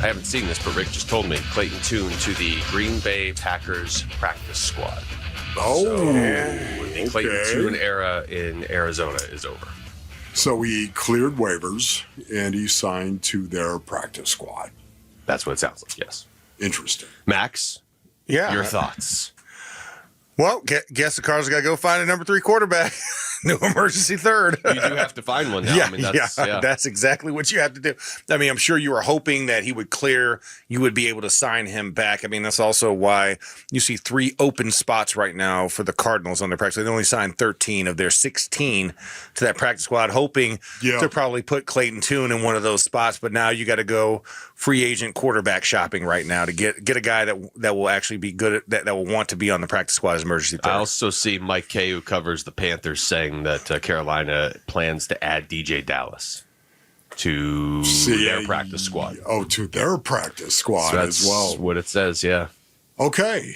I haven't seen this, but Rick just told me, Clayton Tune to the Green Bay Packers practice squad. Oh, The Clayton Tune era in Arizona is over. So he cleared waivers and he signed to their practice squad. That's what it sounds like, yes. Interesting. Max, your thoughts? Well, guess the Cardinals got to go find a number 3 quarterback. New emergency third. You do have to find one now. That's exactly what you have to do. I mean, I'm sure you were hoping that he would clear. You would be able to sign him back. I mean, that's also why you see 3 open spots right now for the Cardinals on their practice. They only signed 13 of their 16 to that practice squad, hoping to probably put Clayton Tune in one of those spots. But now you got to go free agent quarterback shopping right now to get a guy that will actually be good at, that will want to be on the practice squad as emergency third. I also see Mike Kay, who covers the Panthers, saying that Carolina plans to add DJ Dallas to their practice squad. Oh, to their practice squad so as well. That's what it says, yeah. Okay.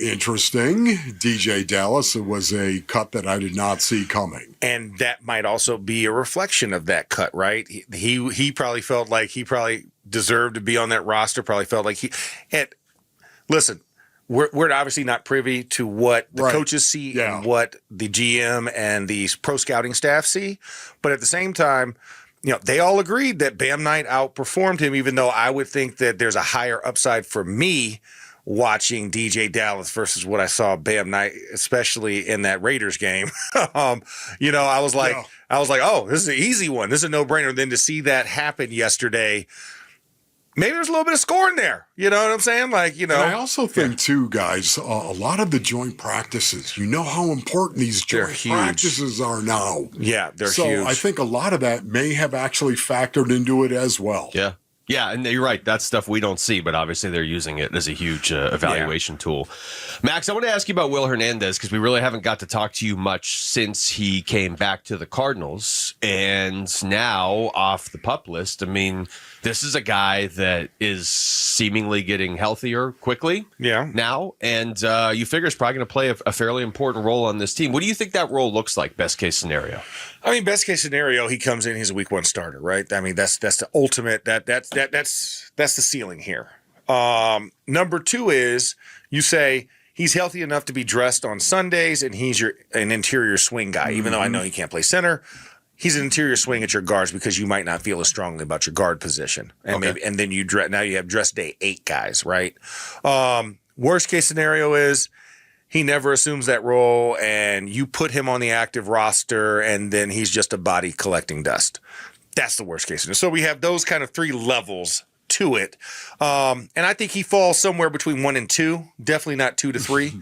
Interesting. DJ Dallas, it was a cut that I did not see coming. And that might also be a reflection of that cut, right? He probably felt like he probably deserved to be on that roster, probably felt like listen, we're obviously not privy to what the coaches see and what the GM and the pro scouting staff see. But at the same time, they all agreed that Bam Knight outperformed him, even though I would think that there's a higher upside for me watching DJ Dallas versus what I saw Bam Knight, especially in that Raiders game. I was like, oh, this is an easy one. This is a no-brainer. Then to see that happen yesterday, maybe there's a little bit of scoring there. You know what I'm saying? And I also think, too, guys, a lot of the joint practices, how important these joint practices are now. Yeah, they're huge. So I think a lot of that may have actually factored into it as well. Yeah. Yeah, and you're right. That's stuff we don't see, but obviously they're using it as a huge evaluation tool. Max, I want to ask you about Will Hernandez because we really haven't got to talk to you much since he came back to the Cardinals. And now off the PUP list, I mean, this is a guy that is seemingly getting healthier quickly now. And you figure is probably going to play a fairly important role on this team. What do you think that role looks like, best case scenario? I mean, best case scenario, he comes in, he's a week 1 starter, right? I mean, that's the ultimate. That's the ceiling here. Number 2 is you say he's healthy enough to be dressed on Sundays, and he's an interior swing guy. Even though I know he can't play center, he's an interior swing at your guards because you might not feel as strongly about your guard position, and then now you have dress day 8 guys, right? Worst case scenario is he never assumes that role, and you put him on the active roster, and then he's just a body collecting dust. That's the worst case scenario. So we have those kind of 3 levels to it. And I think he falls somewhere between 1 and 2, definitely not 2 to 3.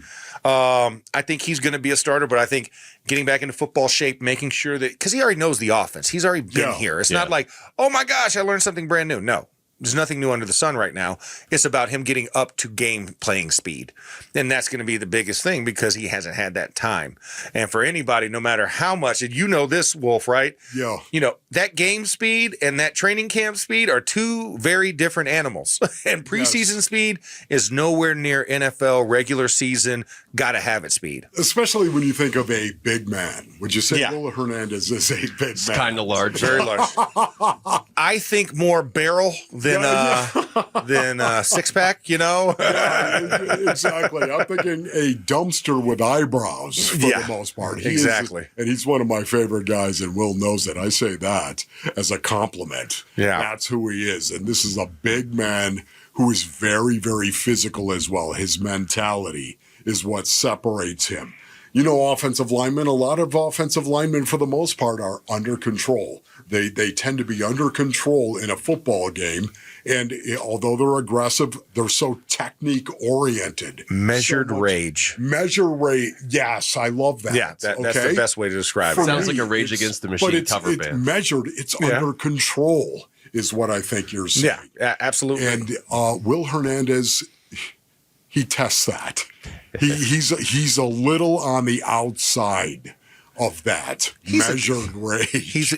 I think he's going to be a starter, but I think getting back into football shape, making sure that – because he already knows the offense. He's already been here. It's not like, oh, my gosh, I learned something brand new. No. There's nothing new under the sun right now. It's about him getting up to game playing speed. And that's going to be the biggest thing because he hasn't had that time. And for anybody, no matter how much, and you know this, Wolf, right? Yeah. That game speed and that training camp speed are 2 very different animals. And preseason speed is nowhere near NFL regular season, got to have it speed. Especially when you think of a big man. Would you say Will Hernandez is a big man? It's kind of large. Very large. I think more barrel than six pack, Yeah, exactly. I'm thinking a dumpster with eyebrows for the most part. Exactly. And he's one of my favorite guys, and Will knows it. I say that as a compliment. Yeah. That's who he is. And this is a big man who is very, very physical as well. His mentality is what separates him. Offensive linemen, a lot of offensive linemen for the most part are under control. They tend to be under control in a football game. And although they're aggressive, they're so technique-oriented. Measured rage. Yes, I love that. Yeah, that's the best way to describe it. Sounds like a Rage Against the Machine cover band. It's measured. It's under control is what I think you're saying. Yeah, absolutely. And Will Hernandez, he tests that. He's a little on the outside of that measured rage.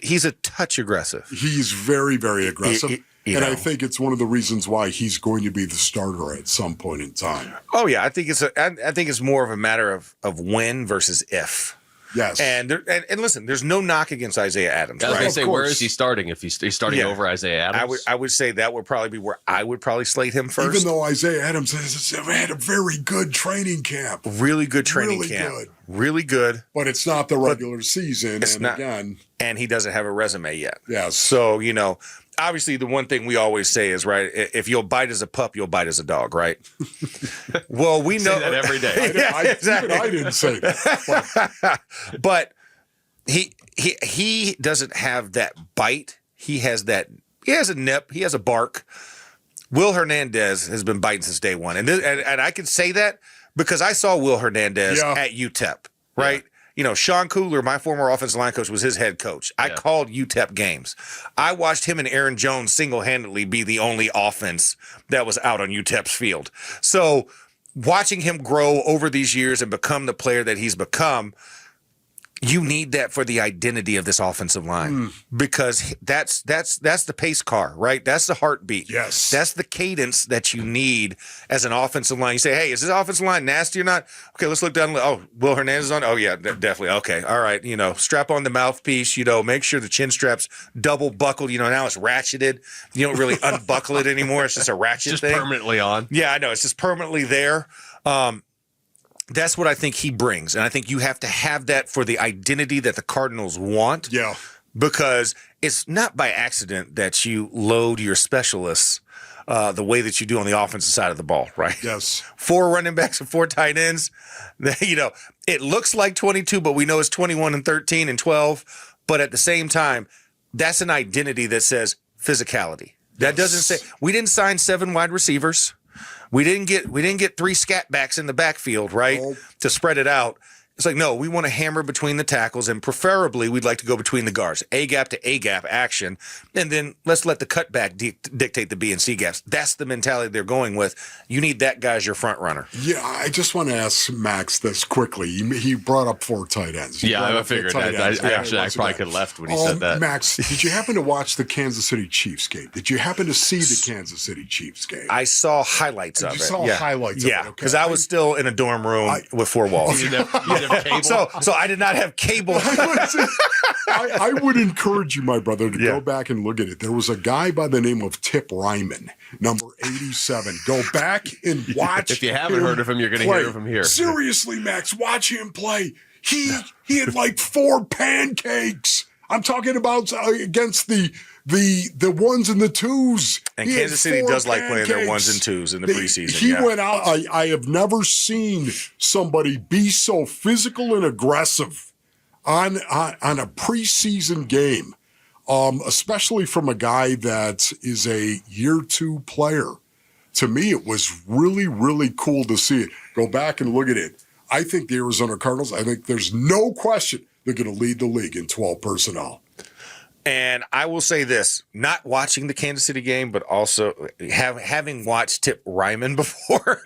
He's a touch aggressive. He's very, very aggressive. I think it's one of the reasons why he's going to be the starter at some point in time. Oh yeah, I think it's more of a matter of when versus if. Yes. And listen, there's no knock against Isaiah Adams. I was Right? going to say, where is he starting? If he's starting Yeah. over Isaiah Adams? I would say that would probably be where I would probably slate him first. Even though Isaiah Adams has had a very good training camp. Really good training Really camp. good. Really good. But it's not the regular season. It's and not. again, And he doesn't have a resume yet. yes. So, obviously the one thing we always say is, right, if you'll bite as a pup, you'll bite as a dog, right? Well, we know Say that every day. Even I didn't say that. But he doesn't have that bite. He has a nip. He has a bark. Will Hernandez has been biting since day one. And I can say that because I saw Will Hernandez at UTEP, right? Sean Cooler, my former offensive line coach, was his head coach. I called UTEP games. I watched him and Aaron Jones single-handedly be the only offense that was out on UTEP's field. So watching him grow over these years and become the player that he's become, you need that for the identity of this offensive line because that's the pace car, right? That's the heartbeat. Yes. That's the cadence that you need as an offensive line. You say, hey, is this offensive line nasty or not? Okay, let's look down. Oh, Will Hernandez on? Oh, yeah, definitely. Okay, all right. Strap on the mouthpiece, make sure the chin strap's double buckled. Now it's ratcheted. You don't really unbuckle it anymore. It's just a ratchet Just thing. permanently on. Yeah, I know. It's just permanently there. That's what I think he brings. And I think you have to have that for the identity that the Cardinals want. Yeah. Because it's not by accident that you load your specialists the way that you do on the offensive side of the ball, right? Yes. 4 running backs and 4 tight ends. It looks like 22, but we know it's 21 and 13 and 12. But at the same time, that's an identity that says physicality. That doesn't say we didn't sign 7 wide receivers. We didn't get 3 scat backs in the backfield, right? Nope. To spread it out. It's like, no, we want to hammer between the tackles, and preferably we'd like to go between the guards. A-gap to A-gap action, and then let's let the cutback dictate the B and C gaps. That's the mentality they're going with. You need that guy as your front runner. Yeah, I just want to ask Max this quickly. He brought up 4 tight ends. I figured that. I probably could have left when he said that. Max, did you happen to watch the Kansas City Chiefs game? Did you happen to see the Kansas City Chiefs game? I saw highlights of it. You saw highlights of it, okay. Because I was still in a dorm room with 4 walls. You didn't have cable? So I did not have cable. I would encourage you, my brother, to go back and look at it. There was a guy by the name of Tip Ryman, number 87. Go back and watch. If you haven't heard of him, you're going to hear of him here. Seriously, Max, watch him play. He had like 4 pancakes. I'm talking about against the ones and the twos. And Kansas City does like playing their ones and twos in the preseason. He went out. I have never seen somebody be so physical and aggressive on a preseason game, especially from a guy that is a year 2 player. To me, it was really, really cool to see it. Go back and look at it. I think the Arizona Cardinals, I think there's no question they're going to lead the league in 12 personnel. And I will say this, not watching the Kansas City game, but also having watched Tip Ryman before,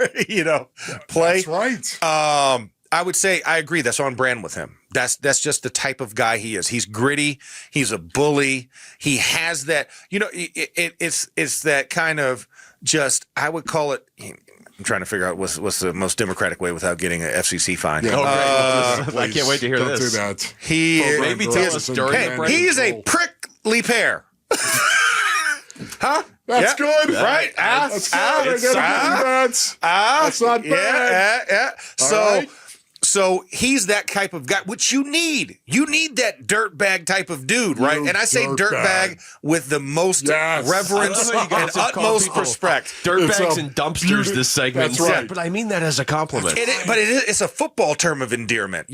play. That's right. I would say I agree. That's on brand with him. That's just the type of guy he is. He's gritty. He's a bully. He has that, it's that kind of just, I would call it, I'm trying to figure out what's the most democratic way without getting an FCC fine. Yeah, I can't wait to hear don't this. Do that. Maybe tell us during the break. He is a prickly pear. Huh? That's good. Right? That's good. That's not bad. Yeah. So he's that type of guy, which you need. You need that dirtbag type of dude, right? And I say dirtbag with the most reverence and utmost respect. Dirtbags and dumpsters, this segment. That's right. But I mean that as a compliment. It's a football term of endearment.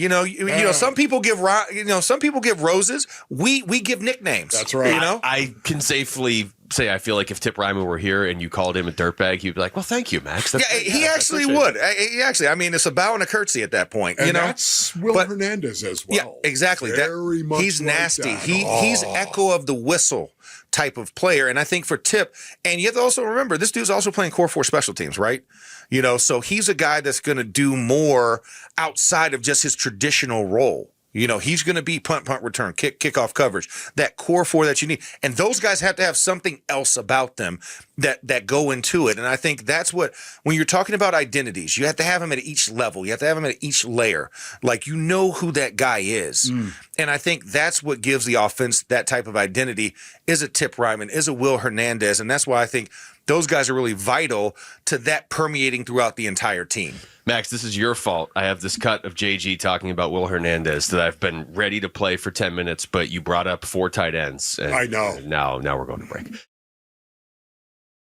Some people give roses. We give nicknames. That's right. I can safely say I feel like if Tip Ryman were here and you called him a dirtbag, he'd be like, well, thank you, Max. He actually would. It's a bow and a curtsy at that point. And that's Will Hernandez as well. Yeah, exactly. Very much he's like nasty. that. He's echo of the whistle type of player. And I think for Tip, and you have to also remember, this dude's also playing core 4 special teams, right? So he's a guy that's going to do more outside of just his traditional role. He's going to be punt, return, kickoff coverage, that core four that you need. And those guys have to have something else about them that go into it. And I think that's what, when you're talking about identities, you have to have them at each level. You have to have them at each layer. Like, who that guy is. And I think that's what gives the offense that type of identity, is a Tip Ryman, is a Will Hernandez. And that's why I think those guys are really vital to that permeating throughout the entire team. Max, this is your fault. I have this cut of JG talking about Will Hernandez that I've been ready to play for 10 minutes, but you brought up 4 tight ends. And I know. Now we're going to break.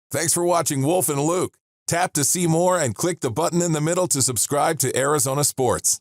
Thanks for watching Wolf and Luke. Tap to see more and click the button in the middle to subscribe to Arizona Sports.